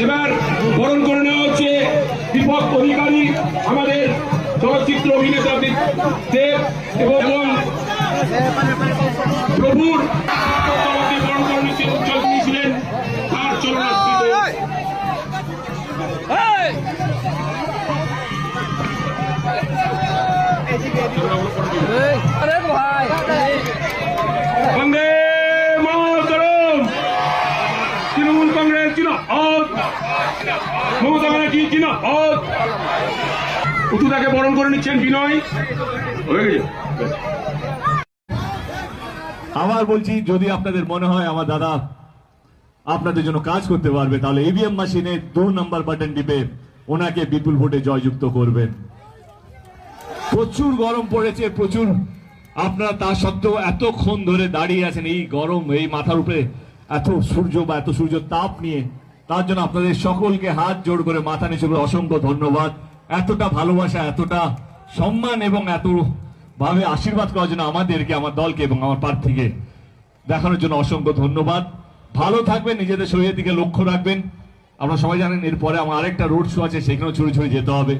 এবার বরণ করে নেওয়া হচ্ছে দীপক অধিকারী, আমাদের চলচ্চিত্র অভিনেতা দেব এবং প্রভুর বরণ করে উজ্জ্বল ছিলেন তার চলনাস্তিতে। বন্দে মাতরম। তৃণমূল কংগ্রেস জিন্দাবাদ, মমতা ব্যানার্জি জিন্দাবাদ। উঁচুদাকে বরণ করে নিচ্ছেন বিনয়। হয়ে গেছে। আবার বলছি, যদি আপনাদের মনে হয় আমার দাদা আপনাদের জন্য কাজ করতে পারবে, তাহলে ইভিএম মেশিনে 2 নম্বর বাটন টিপে ওনাকে বিপুল ভোটে জয়যুক্ত করবেন। প্রচুর গরম পড়েছে, প্রচুর। আপনারা তা সত্ত্বেও এতক্ষণ ধরে দাঁড়িয়ে আছেন এই গরম, এই মাথার উপরে এত সূর্য বা এত সূর্য তাপ নিয়ে, তার জন্য আপনাদের সকলকে হাত জোড় করে মাথা নিচু করে অসংখ্য ধন্যবাদ। এতটা ভালোবাসা, এতটা সম্মান এবং এত ভাবে আশীর্বাদ করার জন্য আমাদেরকে, আমার দলকে এবং আমার প্রার্থীকে দেখানোর জন্য অসংখ্য ধন্যবাদ। ভালো থাকবেন, নিজেদের শরীরের দিকে লক্ষ্য রাখবেন। আপনারা সবাই জানেন এরপরে আমার আরেকটা রোড শো আছে, সেখানেও ছুটে ছুটে যেতে হবে।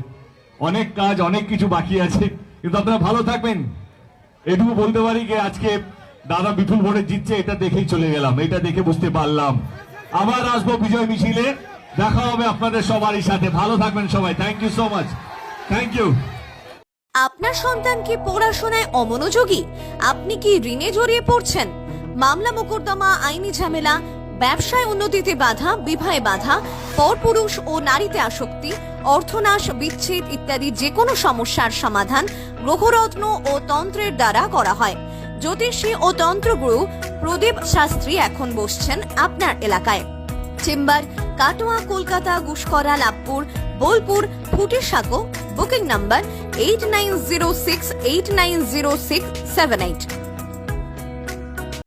অনেক কাজ, অনেক কিছু বাকি আছে, কিন্তু আপনারা ভালো থাকবেন। এটুকু বলতে পারি যে আজকে দাদা বিপুল ভোটে জিতছে, এটা দেখেই চলে গেলাম, এটা দেখে বুঝতে পারলাম। আবার আসবো বিজয় মিছিলে, দেখা হবে আপনাদের সবারই সাথে। ভালো থাকবেন সবাই। Thank you so much. Thank you. আপনার সন্তান কি পড়াশোনায় অমনোযোগী? আপনি কি ঋণে জড়িয়ে পড়ছেন? মামলা মোকদ্দমা, আইনি ঝামেলা, ব্যবসায় উন্নতিতে বাধা, বিবাহে বাধা, পরপুরুষ ও নারীতে আসক্তি, অর্থনাশ, বিচ্ছেদ ইত্যাদি যে কোনো সমস্যার সমাধান গ্রহরত্ন ও তন্ত্রের দ্বারা করা হয়। জ্যোতিষী ও তন্ত্রগুরু প্রদীপ শাস্ত্রী এখন বসছেন আপনার এলাকায়। Chamber Katwa, Kolkata, Guskara, Labhpur, Bolpur, Futisanko. Booking number 8906890678।